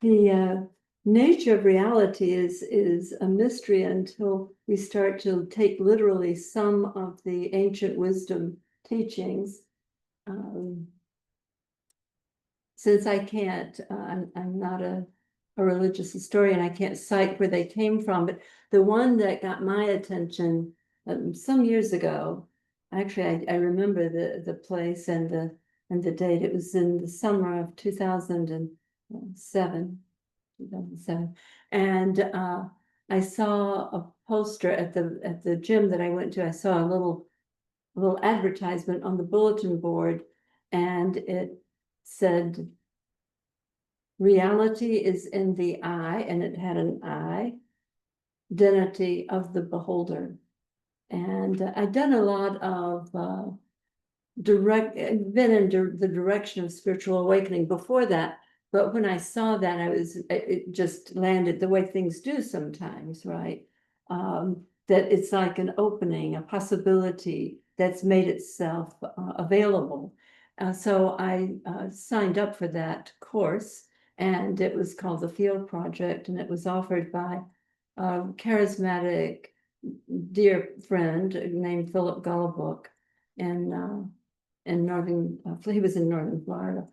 The nature of reality is a mystery until we start to take literally some of the ancient wisdom teachings. Since I can't, I'm not a religious historian, I can't cite where they came from, but the one that got my attention some years ago, actually, I remember the place and the date. It was in the summer of 2007, and I saw a poster at the gym that I went to. I saw a little advertisement on the bulletin board, and it said, reality is in the eye, and it had an eye, identity of the beholder. And I'd done a lot of been in the direction of spiritual awakening before that. But when I saw that, it just landed the way things do sometimes, right? That it's like an opening, a possibility that's made itself available. So I signed up for that course, and it was called the Field Project, and it was offered by a charismatic dear friend named Philip Gullibook. And he was in northern Florida.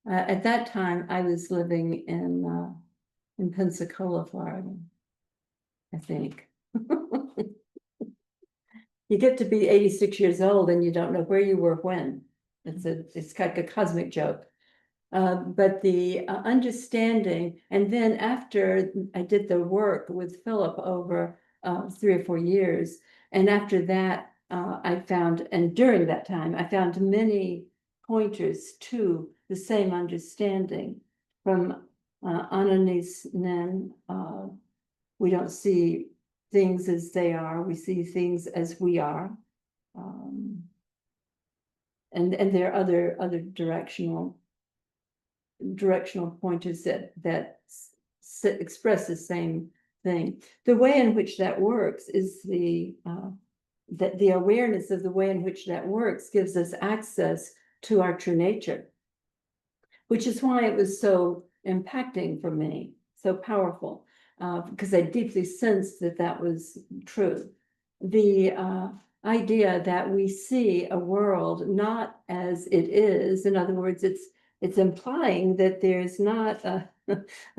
At that time, I was living in Pensacola, Florida, I think. You get to be 86 years old and you don't know where you were when. It's like a cosmic joke. But the understanding, and then after I did the work with Philip over 3 or 4 years, and after that, I found, and during that time, I found many pointers to the same understanding from Ananis Nen. We don't see things as they are, we see things as we are. And there are other directional pointers that express the same thing. The way in which that works is that the awareness of the way in which that works gives us access to our true nature, which is why it was so impacting for me, so powerful, because I deeply sensed that was true. The idea that we see a world not as it is, in other words, it's implying that there's not a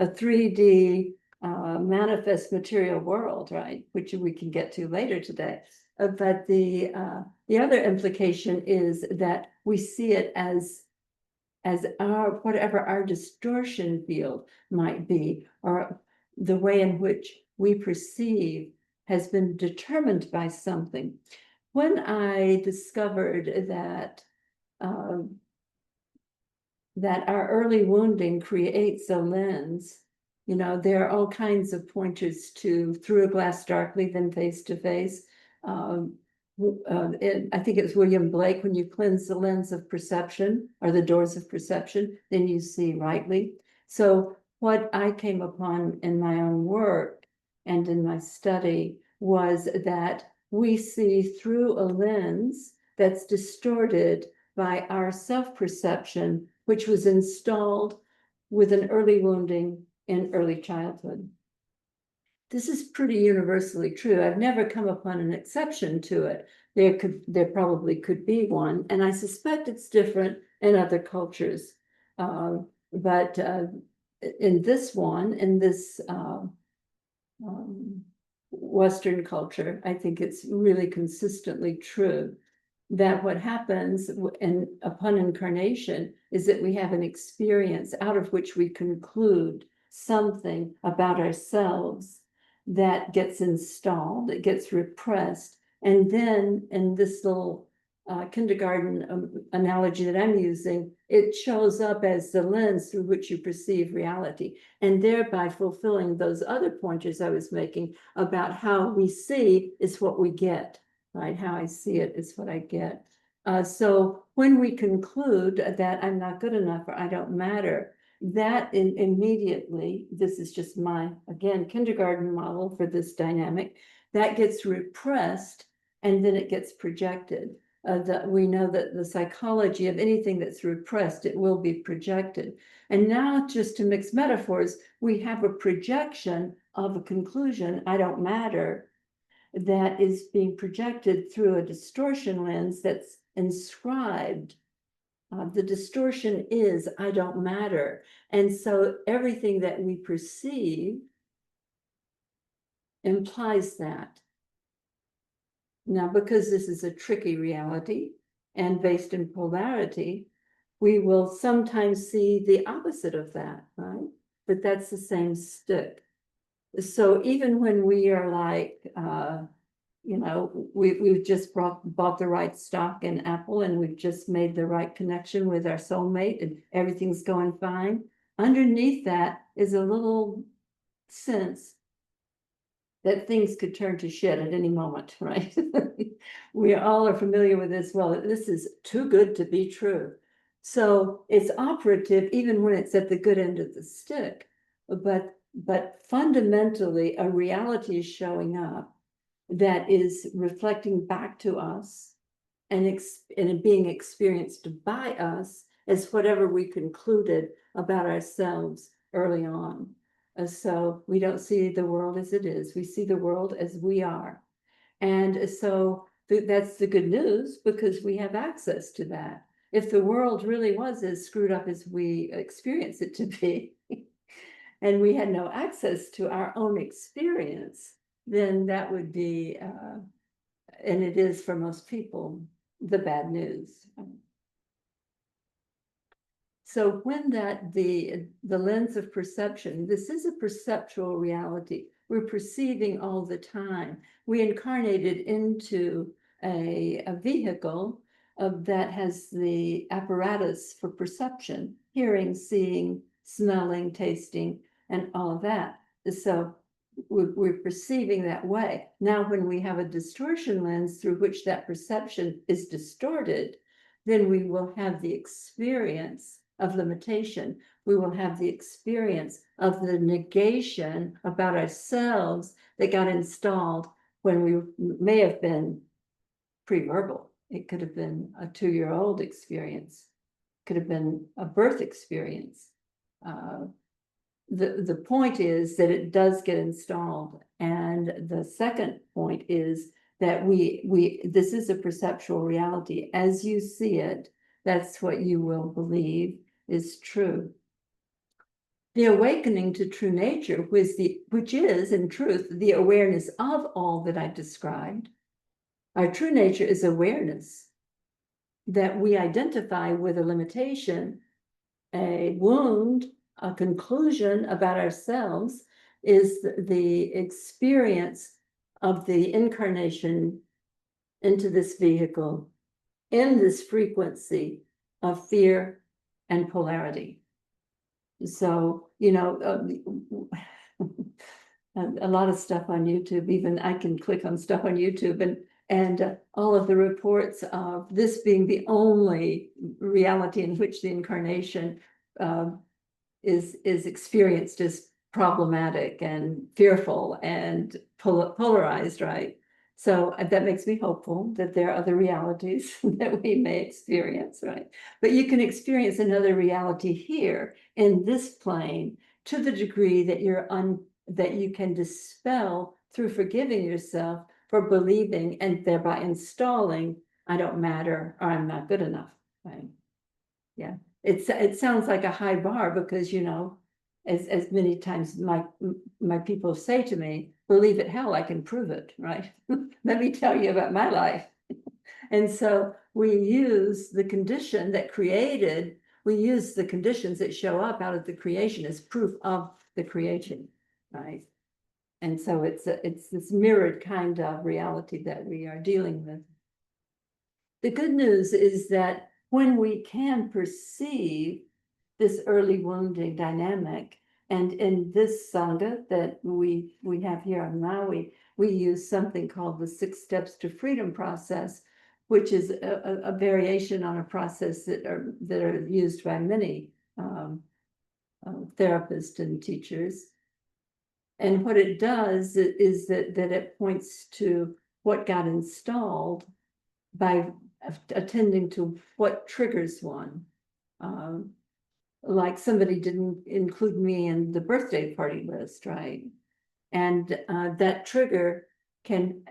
3D manifest material world, right? Which we can get to later today. But the other implication is that we see it as our, whatever our distortion field might be, or the way in which we perceive has been determined by something. When I discovered that our early wounding creates a lens, there are all kinds of pointers to through a glass darkly, then face to face. I think it's William Blake, when you cleanse the lens of perception or the doors of perception, then you see rightly. So what I came upon in my own work and in my study was that we see through a lens that's distorted by our self-perception, which was installed with an early wounding in early childhood. This is pretty universally true. I've never come upon an exception to it. There probably could be one, and I suspect it's different in other cultures. But in this Western culture, I think it's really consistently true that what happens upon incarnation is that we have an experience out of which we conclude something about ourselves that gets installed, it gets repressed. And then in this little kindergarten analogy that I'm using, it shows up as the lens through which you perceive reality, and thereby fulfilling those other pointers I was making about how we see is what we get, right? How I see it is what I get. So when we conclude that I'm not good enough or I don't matter, that immediately, this is just my, again, kindergarten model for this dynamic, that gets repressed and then it gets projected. that we know that the psychology of anything that's repressed, it will be projected. And now, just to mix metaphors, we have a projection of a conclusion, I don't matter, that is being projected through a distortion lens that's inscribed. The distortion is I don't matter. And so everything that we perceive implies that. Now, because this is a tricky reality and based in polarity, we will sometimes see the opposite of that, right? But that's the same stick. So even when we are like, we've just bought the right stock in Apple and we've just made the right connection with our soulmate and everything's going fine, underneath that is a little sense that things could turn to shit at any moment, right? We all are familiar with this. Well, this is too good to be true. So it's operative even when it's at the good end of the stick. But fundamentally, a reality is showing up that is reflecting back to us and being experienced by us as whatever we concluded about ourselves early on. So we don't see the world as it is. We see the world as we are. And so that's the good news because we have access to that. If the world really was as screwed up as we experience it to be, and we had no access to our own experience, then that would be, and it is for most people, the bad news. So when the lens of perception, this is a perceptual reality. We're perceiving all the time. We incarnated into a vehicle that has the apparatus for perception, hearing, seeing, smelling, tasting, and all of that. So we're perceiving that way. Now, when we have a distortion lens through which that perception is distorted, then we will have the experience of limitation. We will have the experience of the negation about ourselves that got installed when we may have been pre-verbal. It could have been a 2-year-old experience, could have been a birth experience. The point is that it does get installed. And the second point is that this is a perceptual reality. As you see it, that's what you will believe is true. The awakening to true nature, which is in truth the awareness of all that I described. Our true nature is awareness that we identify with a limitation, a wound, a conclusion about ourselves is the experience of the incarnation into this vehicle in this frequency of fear and polarity. So, a lot of stuff on YouTube, even I can click on stuff on YouTube and all of the reports of this being the only reality in which the incarnation is experienced as problematic and fearful and polarized, right? So that makes me hopeful that there are other realities that we may experience, right? But you can experience another reality here in this plane to the degree that that you can dispel through forgiving yourself for believing and thereby installing, I don't matter or I'm not good enough, right? Yeah, it sounds like a high bar because, as many times my people say to me, believe it, hell, I can prove it, right? Let me tell you about my life. And so we use the condition that created, we use the conditions that show up out of the creation as proof of the creation, right? And so it's this mirrored kind of reality that we are dealing with. The good news is that when we can perceive this early wounding dynamic, and in this Sangha that we have here on Maui, we use something called the 6 Steps to Freedom process, which is a variation on a process that are used by many therapists and teachers. And what it does is that it points to what got installed by attending to what triggers one. Like somebody didn't include me in the birthday party list, right? And that trigger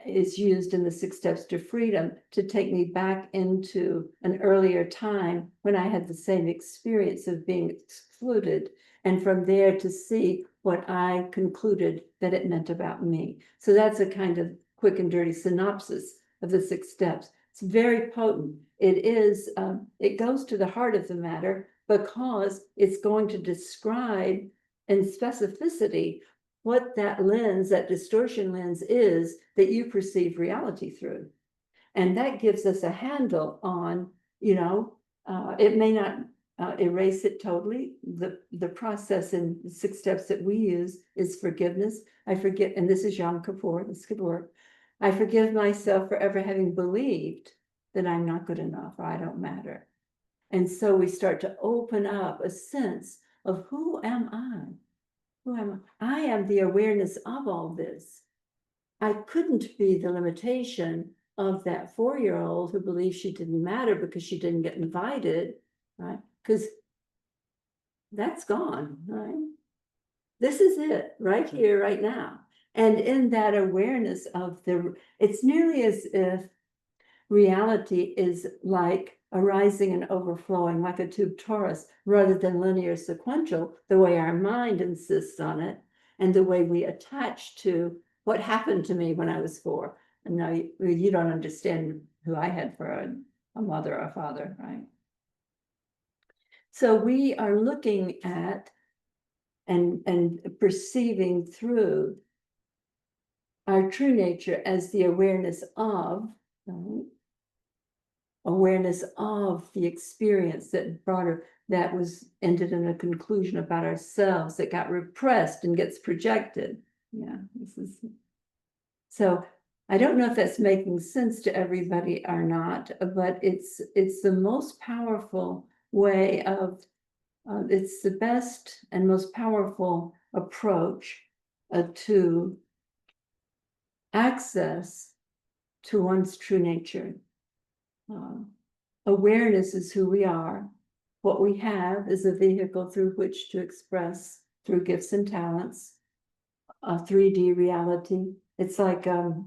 is used in the 6 steps to freedom to take me back into an earlier time when I had the same experience of being excluded, and from there to see what I concluded that it meant about me. So that's a kind of quick and dirty synopsis of the 6 steps. It's very potent. It goes to the heart of the matter because it's going to describe in specificity what that lens, that distortion lens is that you perceive reality through. And that gives us a handle on, it may not erase it totally. The process in the 6 steps that we use is forgiveness. I forget, and this is Yom Kippur, this could work. I forgive myself for ever having believed that I'm not good enough or I don't matter. And so we start to open up a sense of who am I? Who am I? I am the awareness of all this. I couldn't be the limitation of that 4-year-old who believes she didn't matter because she didn't get invited, right? Because that's gone, right? This is it right here, right now. And in that awareness of it's nearly as if reality is like arising and overflowing like a tube torus rather than linear sequential, the way our mind insists on it and the way we attach to what happened to me when I was 4. And now you don't understand who I had for a mother or father, right? So we are looking at and perceiving through our true nature as the awareness of, right? Awareness of the experience that was ended in a conclusion about ourselves that got repressed and gets projected. Yeah, so I don't know if that's making sense to everybody or not, but it's the most powerful way of it's the best and most powerful approach to access to one's true nature. Awareness is who we are. What we have is a vehicle through which to express through gifts and talents, a 3D reality. It's like the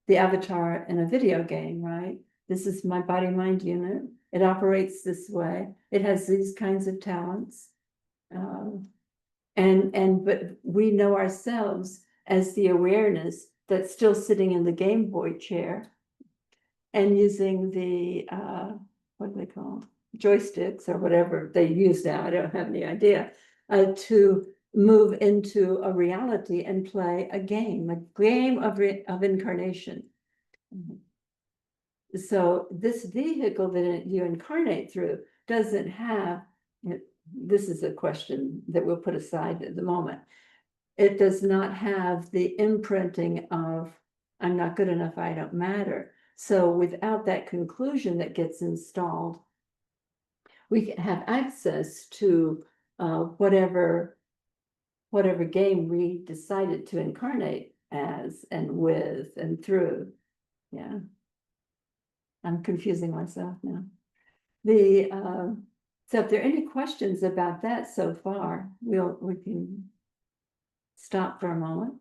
avatar in a video game, right? This is my body-mind unit. It operates this way. It has these kinds of talents. But we know ourselves as the awareness that's still sitting in the Game Boy chair and using the, what do they call joysticks or whatever they use now, I don't have any idea, to move into a reality and play a game of incarnation. So this vehicle that you incarnate through doesn't have, this is a question that we'll put aside at the moment. It does not have the imprinting of, I'm not good enough, I don't matter. So without that conclusion that gets installed, we can have access to whatever game we decided to incarnate as and with and through. Yeah, I'm confusing myself now. So if there are any questions about that so far, we can stop for a moment.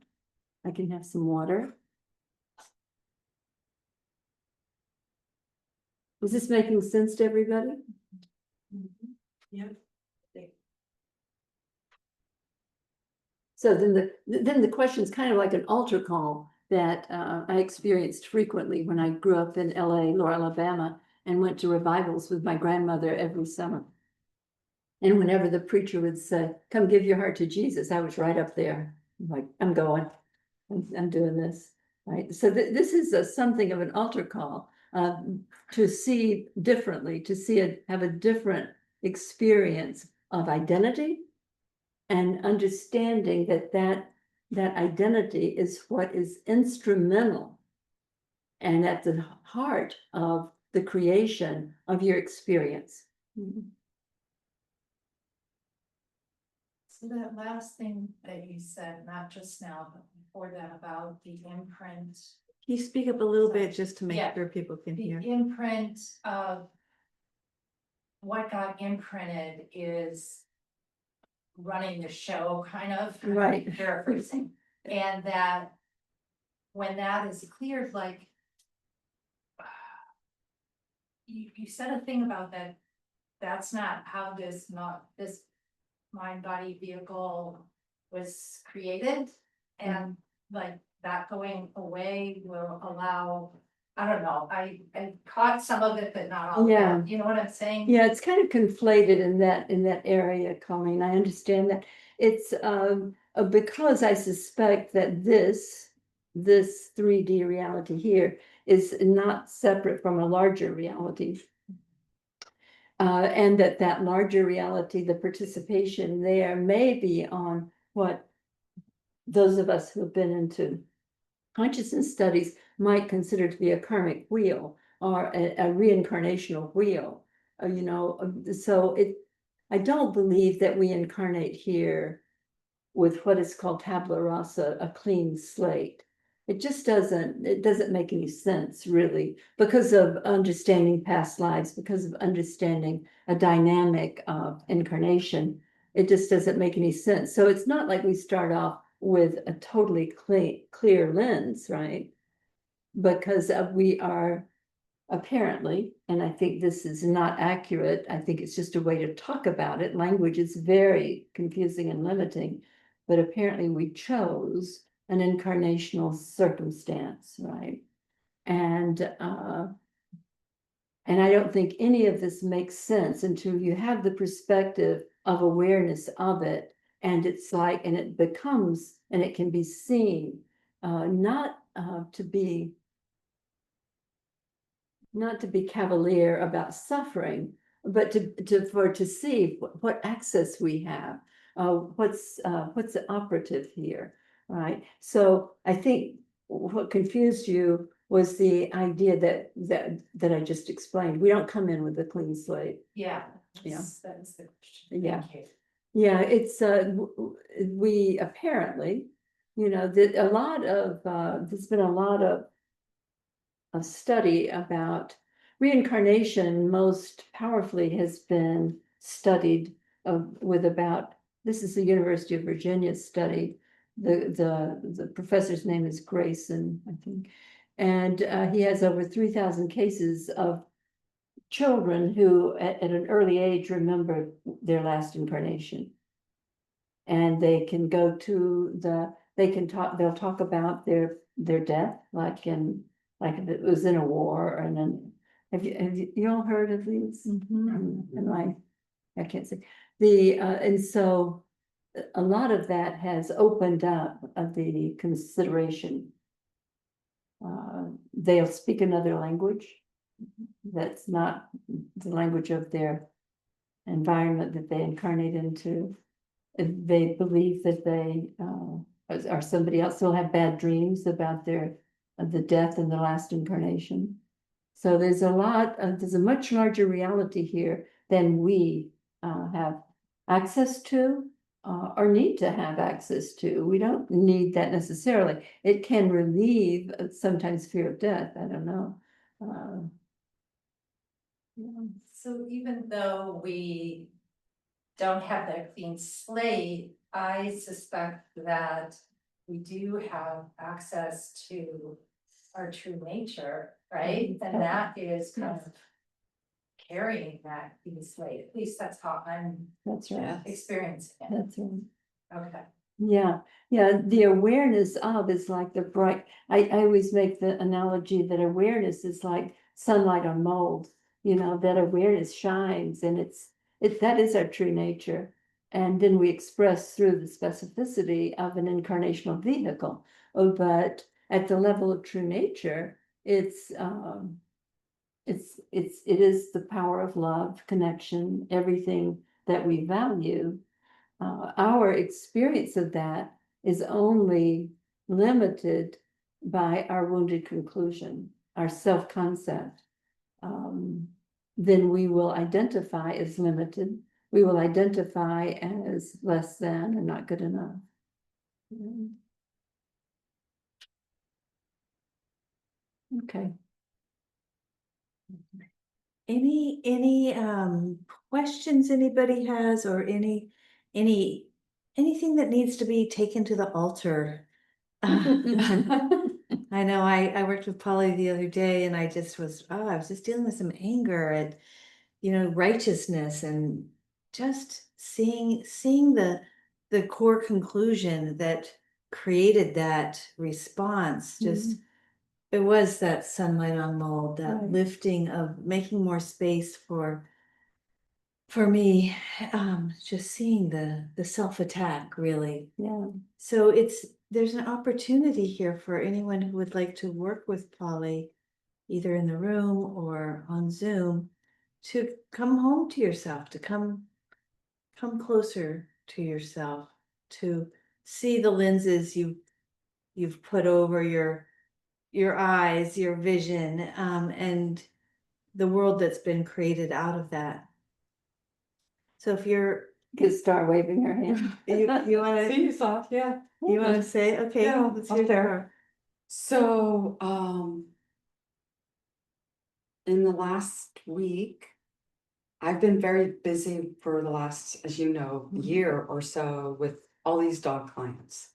I can have some water. Is this making sense to everybody? Yeah. So then the question is kind of like an altar call that I experienced frequently when I grew up in LA, Laurel, Alabama, and went to revivals with my grandmother every summer. And whenever the preacher would say, come give your heart to Jesus, I was right up there. I'm like, I'm going, I'm doing this, right? So this is something of an altar call to see differently, have a different experience of identity and understanding that identity is what is instrumental and at the heart of the creation of your experience. So that last thing that you said, not just now, but before that, about the imprint Can you speak up a little bit just to make Yeah. sure people can The hear? imprint of what got imprinted is running the show, kind of. I'm Right. Paraphrasing, and that when that is cleared, like you said a thing about that, that's not how this mind body vehicle was created. And like that going away will allow, I don't know, I caught some of it, but not all of Yeah. it, you know what I'm saying? Yeah, it's kind of conflated in that area, Colleen. I understand that. It's because I suspect that this 3D reality here is not separate from a larger reality. And that larger reality, the participation there may be on what those of us who have been into consciousness studies might consider to be a karmic wheel or a reincarnational wheel. So I don't believe that we incarnate here with what is called tabula rasa, a clean slate. It just doesn't make any sense really, because of understanding past lives, because of understanding a dynamic of incarnation. It just doesn't make any sense. So it's not like we start off with a totally clear lens, right? Because we are apparently, and I think this is not accurate, I think it's just a way to talk about it. Language is very confusing and limiting, but apparently we chose an incarnational circumstance, right? And I don't think any of this makes sense until you have the perspective of awareness of it. And it's like, and it becomes, and it can be seen, not to be cavalier about suffering, but to see what access we have, what's the operative here, right? So I think what confused you was the idea that I just explained. We don't come in with a clean slate. Yeah. Yeah. That's the question. Yeah. Thank you. Yeah, it's we apparently, that there's been a lot of a study about reincarnation most powerfully has been studied with about, this is the University of Virginia study. The professor's name is Grayson, I think. And he has over 3,000 cases of children who at an early age remember their last incarnation. And they can go to they'll talk about their death, like if it was in a war, and then have you all heard of these? And I can't say and so a lot of that has opened up the consideration. They'll speak another language that's not the language of their environment that they incarnate into. They believe that they are somebody else. They'll have bad dreams about the death in the last incarnation. So there's a much larger reality here than we have access to or need to have access to. We don't need that necessarily. It can relieve sometimes fear of death. I don't know. Yeah. So even though we don't have that clean slate, I suspect that we do have access to our true nature, right? And that is kind of carrying that clean slate, at least that's how I'm That's right. experiencing it. That's right. Okay. Yeah, the awareness of is like the bright, I always make the analogy that awareness is like sunlight on mold, that awareness shines, and that is our true nature. And then we express through the specificity of an incarnational vehicle. But at the level of true nature, it is the power of love, connection, everything that we value. Our experience of that is only limited by our wounded conclusion, our self-concept. Then we will identify as limited. We will identify as less than or not good enough. Okay. Any questions anybody has, or anything that needs to be taken to the altar? I know I worked with Polly the other day, and I was just dealing with some anger at, righteousness, and just seeing the core conclusion that created that response. Just it was that sunlight on mold, that Right. lifting of making more space for me, just seeing the self-attack, really. Yeah, So there's an opportunity here for anyone who would like to work with Polly, either in the room or on Zoom, to come home to yourself, to come closer to yourself, to see the lenses you've put over your eyes, your vision, and the world that's been created out of that. So if you're could start waving her hand. you want to See, soft, yeah. say, okay, Yeah, let's up hear there. your- So, in the last week, I've been very busy for the last, as you know, year or so with all these dog clients.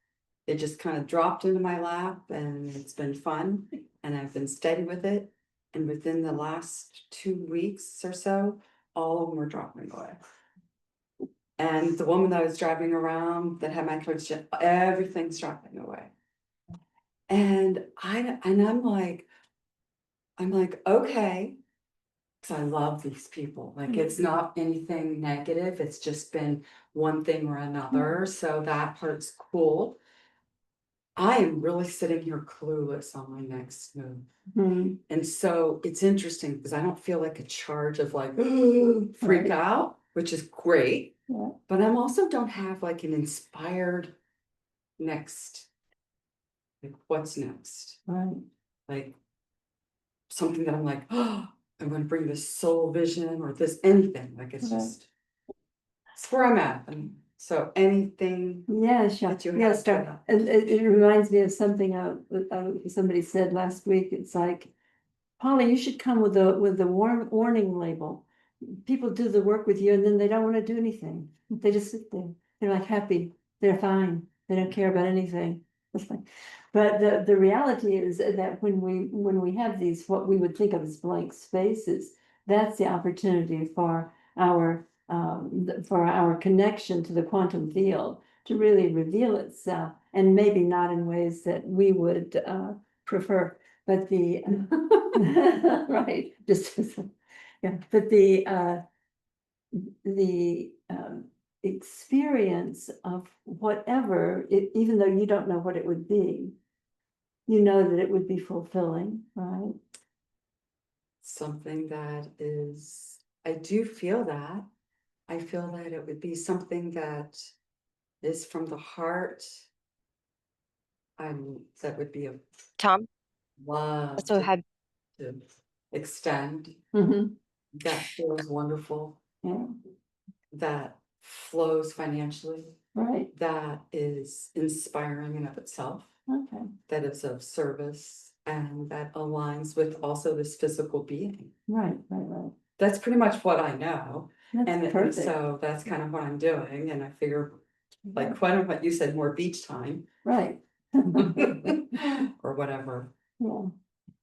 It just kind of dropped into my lap and it's been fun and I've been steady with it. And within the last 2 weeks or so, all of them are dropping away. And the woman that I was driving around that had my coach, everything's dropping away. And I'm like, okay, because I love these people. Like it's not anything negative. It's just been one thing or another. So that part's cool. I am really sitting here clueless on my next move. Hmm. And so it's interesting because I don't feel like a charge of like freak Right. out, which is great. Yeah. But I'm also don't have like an inspired next, like what's next? Right. Like something that I'm like, oh, I'm going to bring this soul vision or this anything. Like it's Right. just, it's where I'm at. And so anything Yeah, sure. that you Yeah, have start. to- And it reminds me of something somebody said last week. It's like, Polly, you should come with a warning label. People do the work with you and then they don't want to do anything. They just sit there. They're like happy. They're fine. They don't care about anything. It's like, but the reality is that when we have these what we would think of as blank spaces, that's the opportunity for our connection to the quantum field to really reveal itself, and maybe not in ways that we would prefer, but the right, just yeah, but the experience of whatever, even though you don't know what it would be, you know that it would be fulfilling, right? something that is, I do feel that. I feel that it would be something that is from the heart. That would be a Tom love also had to extend. Mhm. That feels wonderful. Yeah, That flows financially. right, That is inspiring in of itself. okay, That is of service and that aligns with also this physical being. right. That's pretty much what I know. That's And perfect. so that's kind of what I'm doing. And I figure, like, what you said, more beach time Right. or whatever. Yeah,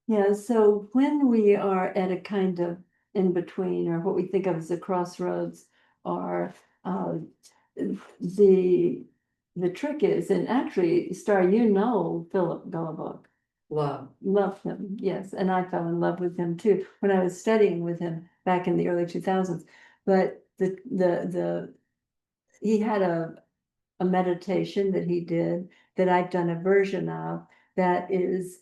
yeah, so when we are at a kind of in between, or what we think of as a crossroads, or the trick is, and actually, Star, Philip Gullibook, Love. loved him, yes, and I fell in love with him too, when I was studying with him back in the early 2000s. But he had a meditation that he did that I've done a version of that is,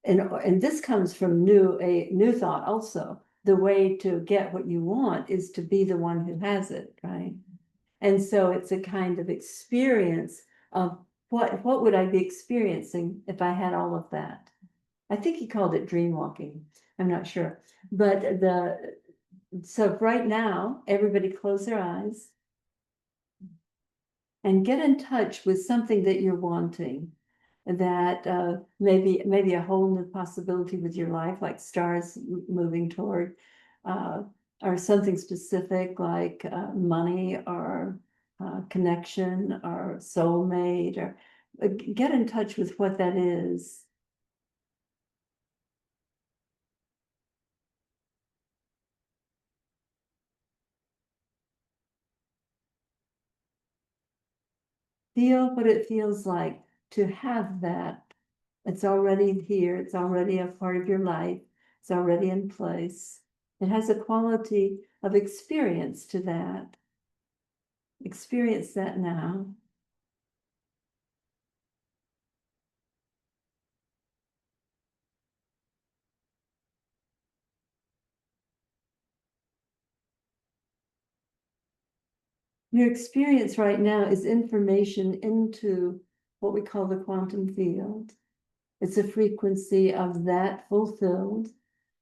and this comes from a new thought also. The way to get what you want is to be the one who has it, right? And so it's a kind of experience of what would I be experiencing if I had all of that? I think he called it dream walking. I'm not sure. But so right now, everybody close their eyes and get in touch with something that you're wanting. that maybe a whole new possibility with your life, like stars moving toward, or something specific like money or connection or soulmate, or get in touch with what that is. Feel what it feels like to have that. It's already here, it's already a part of your life, it's already in place. It has a quality of experience to that. Experience that now. Your experience right now is information into what we call the quantum field. It's a frequency of that fulfilled,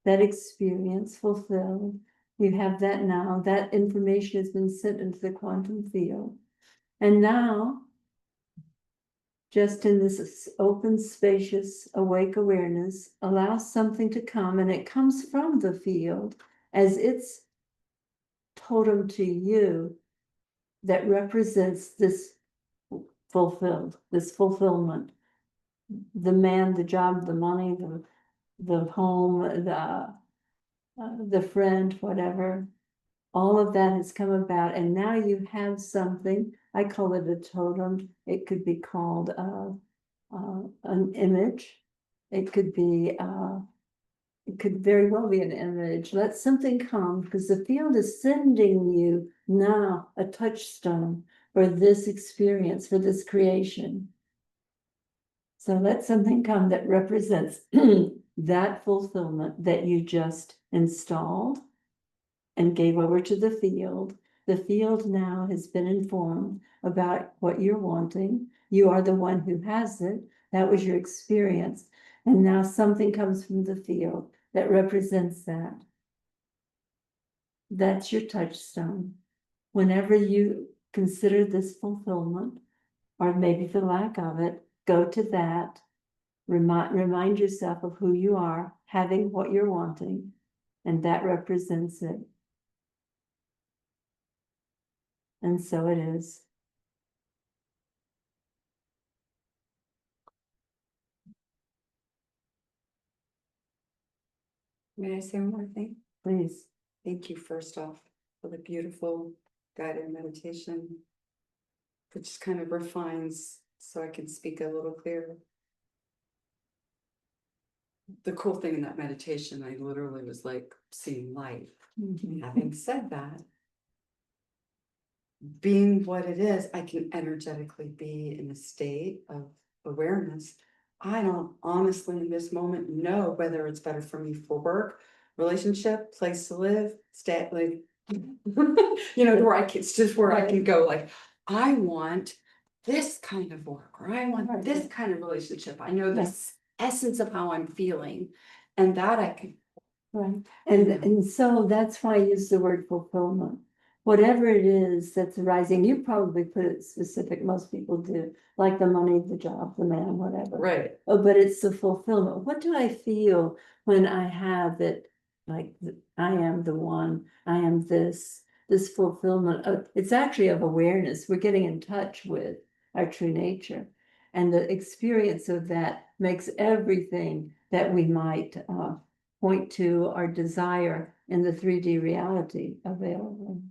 that experience fulfilled. You have that now. That information has been sent into the quantum field. And now, just in this open, spacious, awake awareness, allow something to come, and it comes from the field as its totem to you that represents this fulfilled, this fulfillment. The man, the job, the money, the home, the friend, whatever. All of that has come about, and now you have something. I call it a totem. It could be called an image. It could be it could very well be an image. Let something come, because the field is sending you now a touchstone for this experience, for this creation. So let something come that represents that fulfillment that you just installed and gave over to the field. The field now has been informed about what you're wanting. You are the one who has it. That was your experience. And now something comes from the field that represents that. That's your touchstone. Whenever you consider this fulfillment, or maybe the lack of it, go to that. Remind yourself of who you are, having what you're wanting, and that represents it. And so it is. May I say one more thing? Please. Thank you first off for the beautiful guided meditation, which kind of refines so I can speak a little clearer. The cool thing in that meditation, I literally was like seeing light. Having said that, being what it is, I can energetically be in a state of awareness. I don't honestly in this moment know whether it's better for me for work, relationship, place to live, stay, like, you know, where I can, it's just where I can go, like, I want this kind of work, or I want this kind of relationship. I know this essence of how I'm feeling, and that I can. Right, and so that's why I use the word fulfillment. Whatever it is that's arising, you probably put it specific, most people do, like the money, the job, the man, whatever. Right. Oh, but it's the fulfillment. What do I feel when I have it? Like, I am the one, I am this fulfillment. It's actually of awareness. We're getting in touch with our true nature. And the experience of that makes everything that we might point to or desire in the 3D reality available.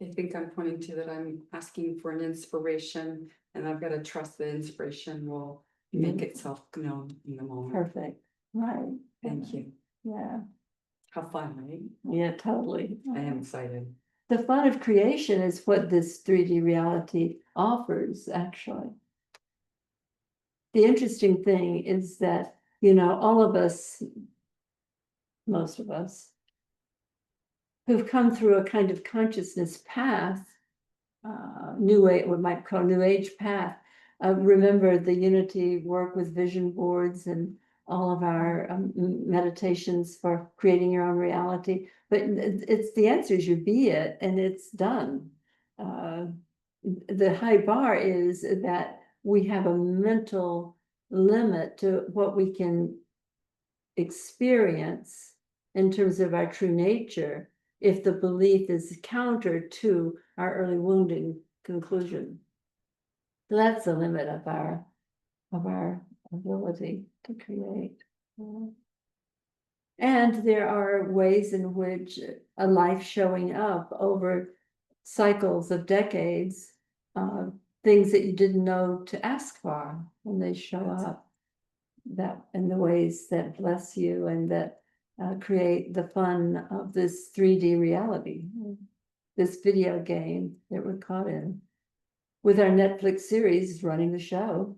I think I'm pointing to that I'm asking for an inspiration, and I've got to trust the inspiration will make itself known in the moment. Perfect, right. Thank you. Yeah, How fun, right? yeah, totally. I am excited. The fun of creation is what this 3D reality offers, actually. The interesting thing is that, you know, all of us, most of us, who've come through a kind of consciousness path, new age, what might call new age path. Remember the unity work with vision boards and all of our meditations for creating your own reality. But it's the answer is you be it, and it's done. the high bar is that we have a mental limit to what we can experience in terms of our true nature if the belief is counter to our early wounding conclusion. So that's the limit of our ability to create. And there are ways in which a life showing up over cycles of decades, things that you didn't know to ask for when they show up, that in the ways that bless you and that create the fun of this 3D reality, this video game that we're caught in, with our Netflix series running the show,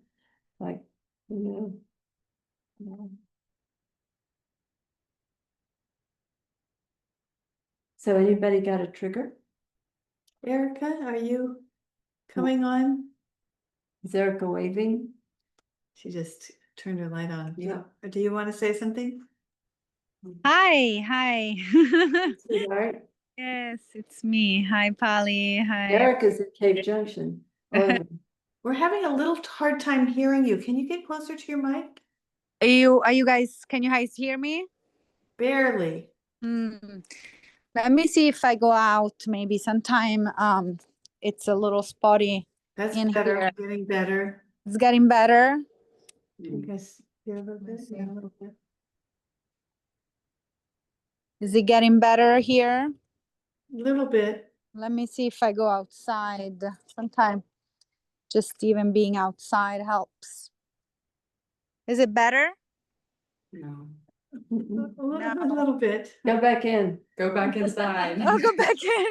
like, you know. So anybody got a trigger? Erica, are you coming on? Is Erica waving? She just turned her light on. Yeah. Do you want to say something? Hi. Sweetheart? Yes, it's me. Hi, Pali. Hi. Erica's at Cape Junction. Oh, We're having a little hard time hearing you. Can you get closer to your mic? Can you guys hear me? Barely. Hmm. Let me see if I go out maybe sometime. It's a little spotty That's in better. here. Getting better. It's getting better. You guys hear a little bit? Yeah, a little bit. Is it getting better here? Little bit. Let me see if I go outside. Sometimes just even being outside helps. Is it better? No, A little bit. go back in. go back inside. I'll go back in.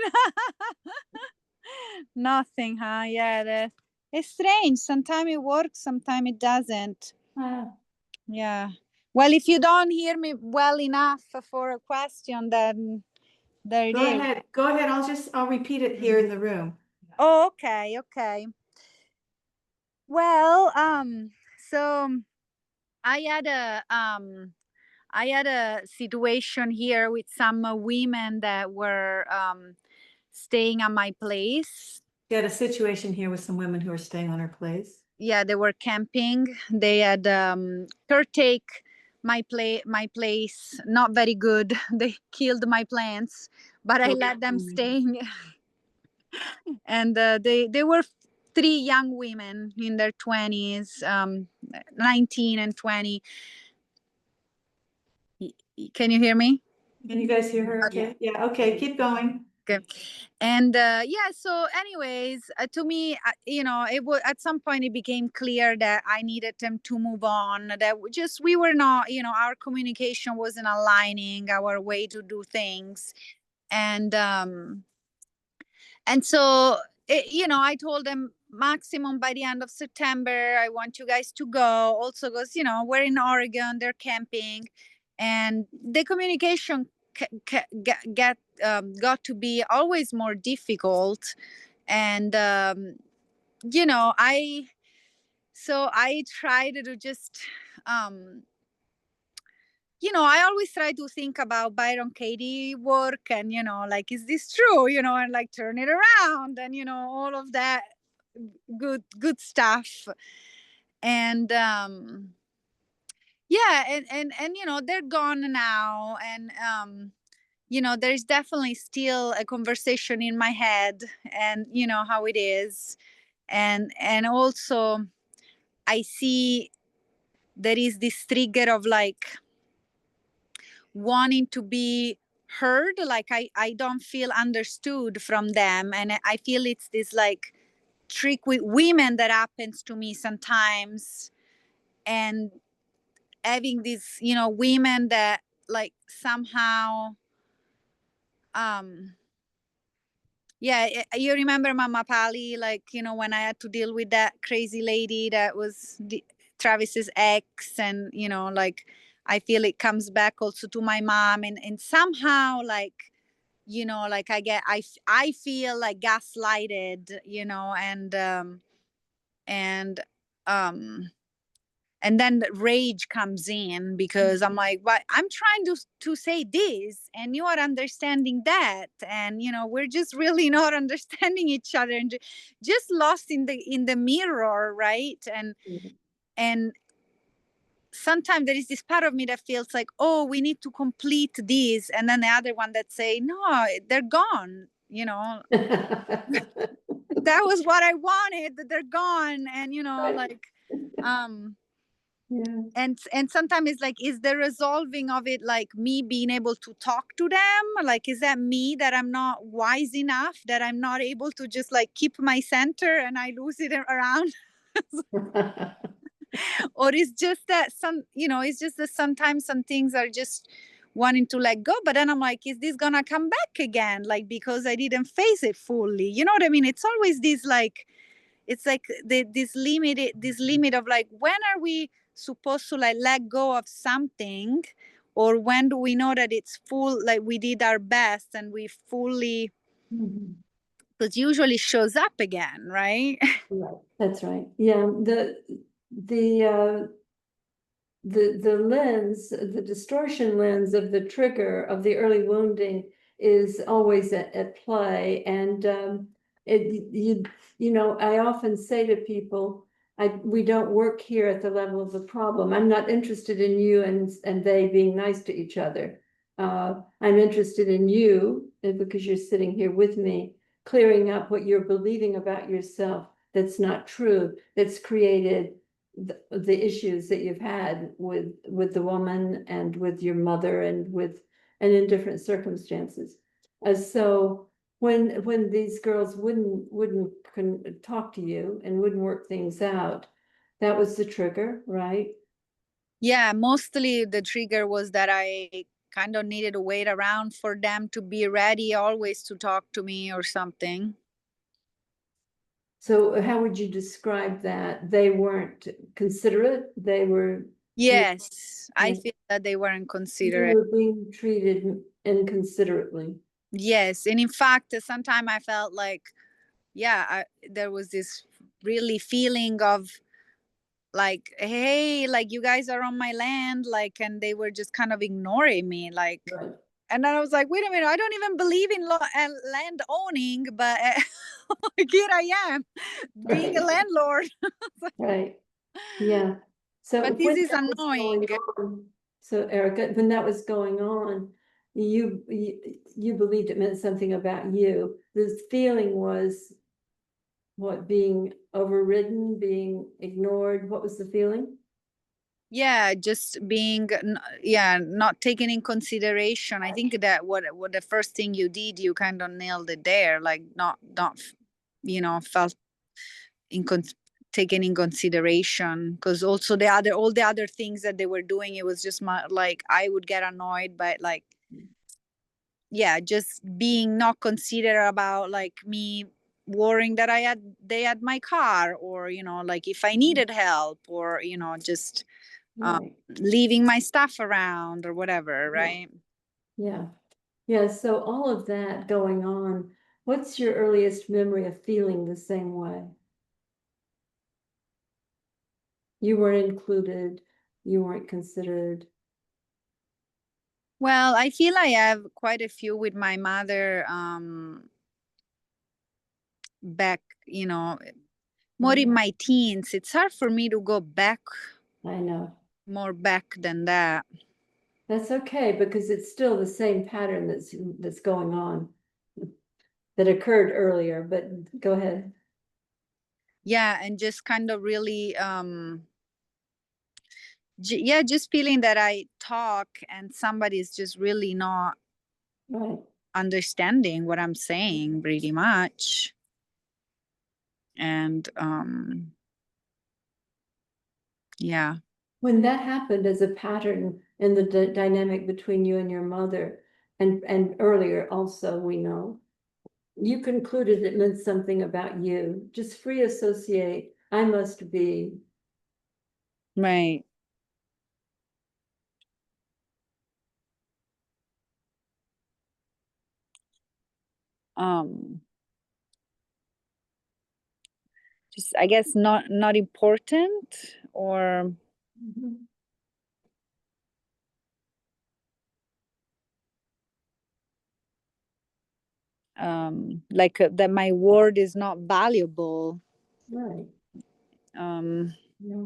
Nothing, huh? Yeah, it's strange. Sometimes it works, sometimes it doesn't. Ah, Yeah. Well, if you don't hear me well enough for a question, then there it Go is. ahead. Go ahead. I'll repeat it here in the room. Oh, okay. Well, so I had a situation here with some women that were staying at my place. You had a situation here with some women who are staying on her place. Yeah, they were camping. They had caretake my place. Not very good. They killed my plants, but I let them stay. And they were three young women in their 20s, 19 and 20. Can you hear me? Can you guys hear her? Okay. Yeah. Okay. Keep going. Okay. And yeah, so anyways, to me, it was at some point it became clear that I needed them to move on, that we were not, our communication wasn't aligning, our way to do things. And so I told them maximum by the end of September I want you guys to go, also because we're in Oregon, they're camping, and the communication got to be always more difficult. And I tried to just I always try to think about Byron Katie work and, like, is this true? And like turn it around and, all of that good stuff. And yeah, and they're gone now. And there's definitely still a conversation in my head, and how it is. And also I see there is this trigger of like wanting to be heard, like I don't feel understood from them, and I feel it's this like trick with women that happens to me sometimes. And having these women that like somehow yeah, you remember Mama Pali, like when I had to deal with that crazy lady that was Travis's ex, and like I feel it comes back also to my mom, and somehow like like I feel like gaslighted, and um and then the rage comes in because I'm like, but I'm trying to say this and you are understanding that, and we're just really not understanding each other, and just lost in the mirror, right? And sometimes there is this part of me that feels like, oh, we need to complete this, and then the other one that say, no, they're gone, that was what I wanted, that they're gone, and like Yeah. and sometimes it's like, is the resolving of it like me being able to talk to them? Like, is that me, that I'm not wise enough, that I'm not able to just like keep my center and I lose it around? Or it's just that it's just that sometimes some things are just wanting to let go, but then I'm like, is this gonna come back again, like because I didn't face it fully? You know what I mean? It's always this like, it's like this limit of like, when are we supposed to like let go of something, or when do we know that it's full, like we did our best and we fully, Mhm. because usually shows up again, right? Right, that's right. Yeah, the uh the lens, the distortion lens of the trigger of the early wounding is always at play. And it I often say to people, we don't work here at the level of the problem. I'm not interested in you and they being nice to each other. I'm interested in you, because you're sitting here with me, clearing up what you're believing about yourself that's not true, that's created the issues that you've had with the woman and with your mother and in different circumstances. So when these girls wouldn't talk to you and wouldn't work things out, that was the trigger, right? Yeah, mostly the trigger was that I kind of needed to wait around for them to be ready always to talk to me or something. So how would you describe that? They weren't considerate. They were Yes, I Yeah. feel that they weren't they considerate. were being treated inconsiderately. Yes, and in fact, sometimes I felt like, yeah, there was this really feeling of like, hey, like you guys are on my land, like, and they were just kind of ignoring me, like. Right. And then I was like, wait a minute, I don't even believe in land owning, but like, here I am being a Right. landlord. Right. Yeah. So But this when is that was going annoying. on, so Erica, when that was going on, you believed it meant something about you. This feeling was what, being overridden, being ignored. What was the feeling? Yeah, just being, yeah, not taken in consideration. I think that what the first thing you did, you kind of nailed it there, like not felt in taken in consideration, because also all the other things that they were doing, it was just like I would get annoyed by, like, yeah, just being not considerate about like me worrying that they had my car, or like if I needed help, or just Right. leaving my stuff around or whatever, Yeah. right? Yeah. Yeah. So all of that going on, what's your earliest memory of feeling the same way? You weren't included, you weren't considered. Well, I feel I have quite a few with my mother, back, more in my teens. It's hard for me to go back, I know. more back than that. That's okay, because it's still the same pattern that's going on that occurred earlier, but go ahead. Yeah, and just kind of really, yeah, just feeling that I talk and somebody's just really not Right. understanding what I'm saying, pretty much. And yeah. When that happened as a pattern in the dynamic between you and your mother, and earlier also, we know, you concluded it meant something about you. Just free associate, I must be. Right. um just, I guess, not important, or Mhm. Like that my word is not valuable. Right. um Yeah.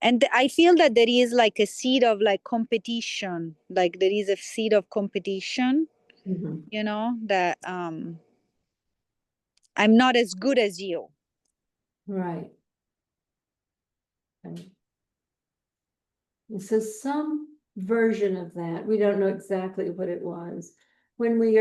and I feel that there is like a seed of like competition, like there is a seed of competition, Mhm. you know, that I'm not as good as you. Right. Right. So some version of that, we don't know exactly what it was. When we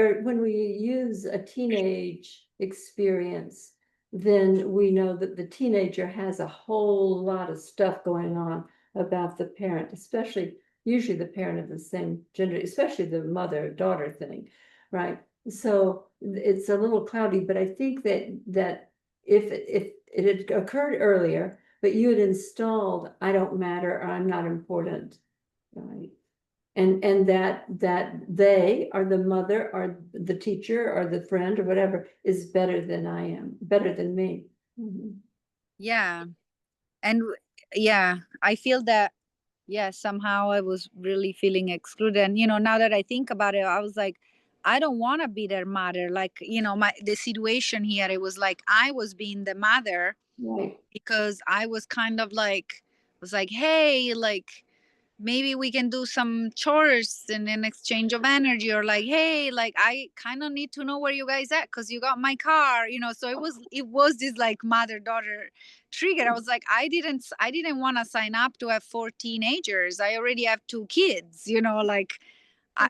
use a teenage experience, then we know that the teenager has a whole lot of stuff going on about the parent, especially usually the parent of the same gender, especially the mother-daughter thing, right? So it's a little cloudy, but I think that if it had occurred earlier, but you had installed, I don't matter, or I'm not important, right? And that they or the mother or the teacher or the friend or whatever is better than I am, better than me. Mhm. Yeah. And yeah, I feel that, yeah, somehow I was really feeling excluded. And you know, now that I think about it, I was like, I don't want to be their mother. Like, you know, the situation here, it was like I was being the mother Right, because I was kind of like, was like, hey, like maybe we can do some chores in an exchange of energy, or like, hey, like I kind of need to know where you guys at because you got my car, you know. So it was this like mother daughter trigger. I was like, I didn't want to sign up to have 4 teenagers. I already have 2 kids, you know, like I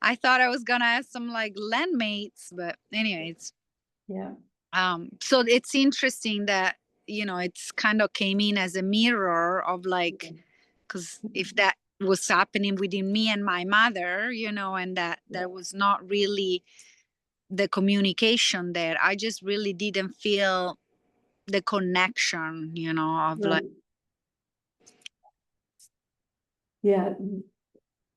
I thought I was gonna have some like landmates, but anyways. yeah. So it's interesting that, you know, it's kind of came in as a mirror of like, because if that was happening within me and my mother, you know, and that there was not really the communication there, I just really didn't feel the connection, you know, of like, Right. Yeah,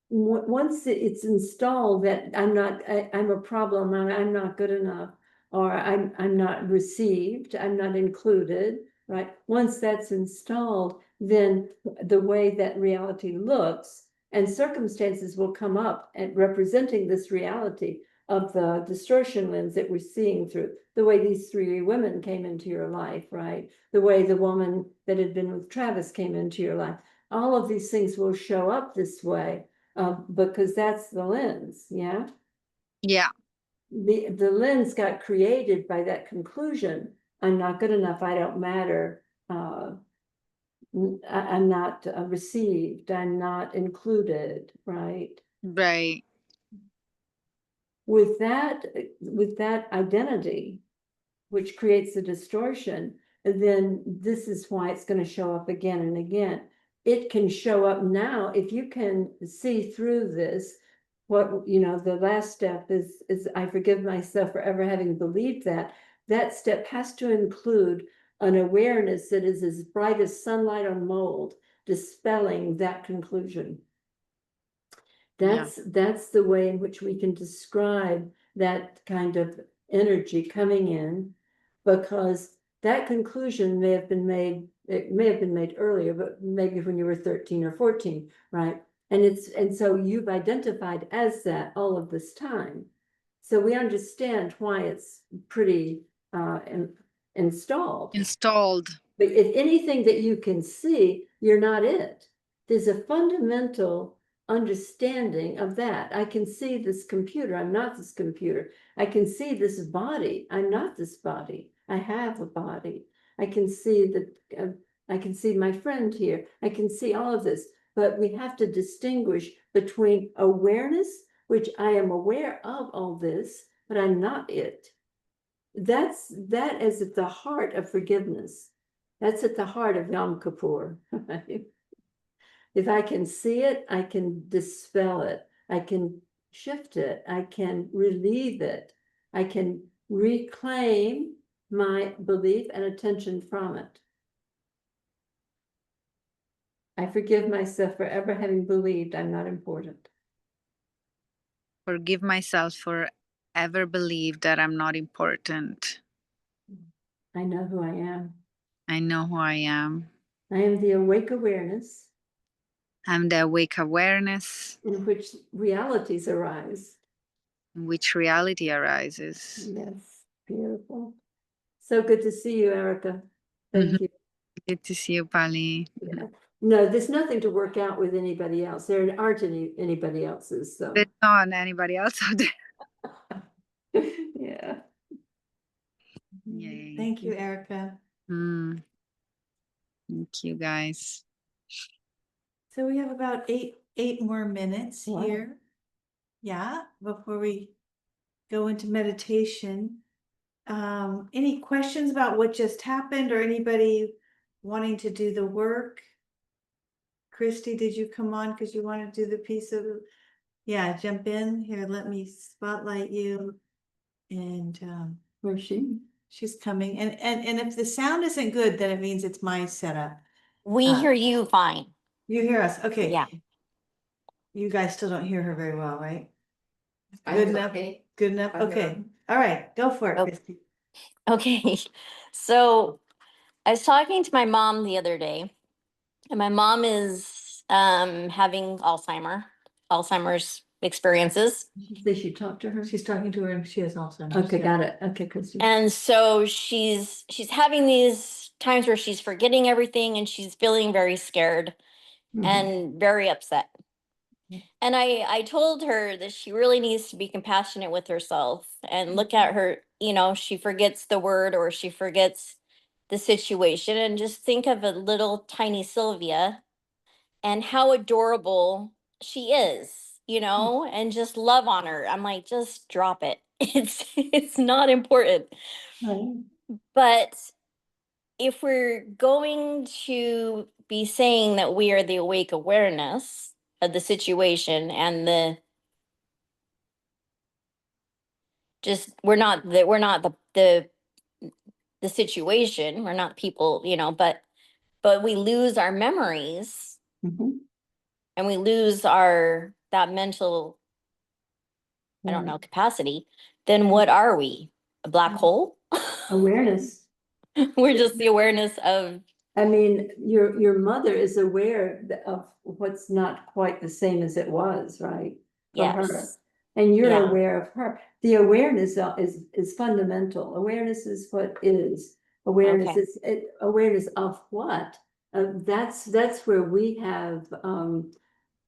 once it's installed that I'm a problem, I'm not good enough, or I'm not received, I'm not included, right? Once that's installed, then the way that reality looks and circumstances will come up and representing this reality of the distortion lens that we're seeing through the way these 3 women came into your life, right? The way the woman that had been with Travis came into your life. All of these things will show up this way because that's the lens, yeah? yeah, The lens got created by that conclusion. I'm not good enough, I don't matter. I'm not received, I'm not included, right? right, With that identity, which creates a distortion, then this is why it's going to show up again and again. It can show up now if you can see through this. What, you know, the last step is I forgive myself for ever having believed that. That step has to include an awareness that is as bright as sunlight on mold, dispelling that conclusion. yeah, That's the way in which we can describe that kind of energy coming in, because that conclusion may have been made, it may have been made earlier, but maybe when you were 13 or 14, right? And so you've identified as that all of this time. So we understand why it's pretty installed. installed, But if anything that you can see, you're not it. There's a fundamental understanding of that. I can see this computer, I'm not this computer. I can see this body, I'm not this body. I have a body. I can see I can see my friend here. I can see all of this, but we have to distinguish between awareness, which I am aware of all this, but I'm not it. That is at the heart of forgiveness. That's at the heart of Yom Kippur. If I can see it, I can dispel it. I can shift it. I can relieve it. I can reclaim my belief and attention from it. I forgive myself for ever having believed I'm not important. forgive myself for ever believe that I'm not important. I know who I am. I know who I am. I am the awake awareness I'm the awake awareness in which realities arise. in which reality arises. Yes, beautiful. So good to see you, Erica. Thank you. Good to see you, Pali. Yeah. No, there's nothing to work out with anybody else. There aren't anybody else's, so. There's not anybody else out there. Yeah. Yay. Thank you, Erica. Mm. Thank you, guys. So we have about eight more minutes Wow. here. Yeah, before we go into meditation. Any questions about what just happened or anybody wanting to do the work? Christy, did you come on because you want to do the piece of, yeah, jump in here, let me spotlight you. And Where's she? she's coming, and if the sound isn't good, then it means it's my setup. We hear you fine. You hear us, okay. Yeah. You guys still don't hear her very well, right? I Good hear enough, her. good enough, I hear okay, her. all right, go for it, Oh. Christy. Okay. So I was talking to my mom the other day, and my mom is having Alzheimer's experiences. Did she talk to her? She's talking to her and she has Alzheimer's. Okay, yeah. got it. Okay, Christy. And so she's having these times where she's forgetting everything and she's feeling very scared Mhm. and very upset. And I told her that she really needs to be compassionate with herself and look at her, she forgets the word or she forgets the situation, and just think of a little tiny Sylvia and how adorable she is, and just love on her. I'm like, just drop it. It's not important. Right. But if we're going to be saying that we are the awake awareness of the situation and we're not the situation, we're not people, but we lose our memories Mhm. and we lose that mental, I don't Right. know, capacity, then what are we? A black hole? Awareness. We're just the awareness of, I mean, your mother is aware of what's not quite the same as it was, right? For her. yes. And you're Yeah. aware of her. The awareness is fundamental. Awareness is what is. Awareness Okay. is awareness of what? That's where we have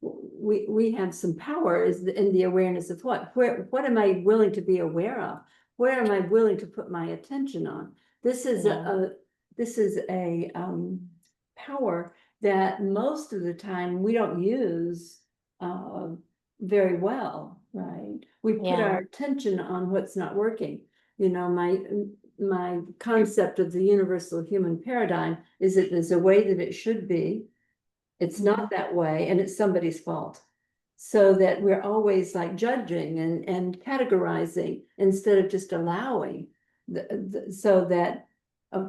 we have some power is in the awareness of what am I willing to be aware of? Where am I willing to put my attention on? This is Yeah. this is a power that most of the time we don't use very well, right? We put Yeah. our attention on what's not working. My concept of the universal human paradigm is that there's a way that it should be. It's not that way, and it's somebody's fault. So that we're always like judging and categorizing instead of just allowing. So that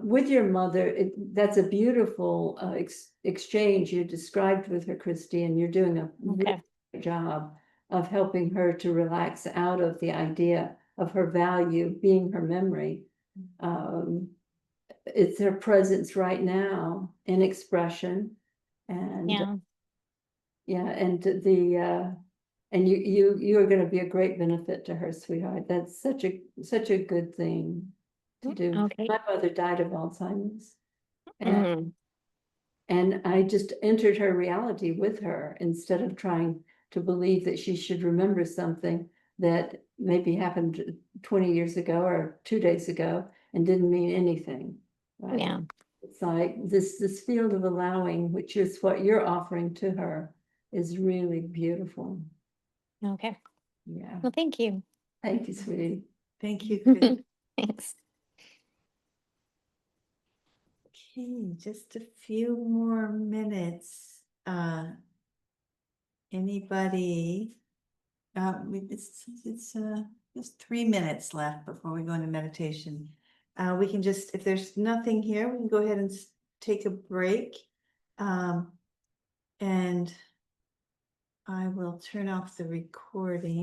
with your mother, that's a beautiful exchange you described with her, Christy, and you're doing a really Okay. great job of helping her to relax out of the idea of her value being her memory. It's her presence right now in expression. And Yeah. yeah, and and you're going to be a great benefit to her, sweetheart. That's such a good thing to do. Okay. My mother died of Alzheimer's, Mhm. and I just entered her reality with her instead of trying to believe that she should remember something that maybe happened 20 years ago or 2 days ago and didn't mean anything. Right? Yeah. It's like this field of allowing, which is what you're offering to her, is really beautiful. Okay. Yeah. Well, thank you. Thank you, sweetie. Thank you, Christy. Thanks. Okay, just a few more minutes. Anybody? It's just 3 minutes left before we go into meditation. We can just, if there's nothing here, we can go ahead and take a break. And I will turn off the recording.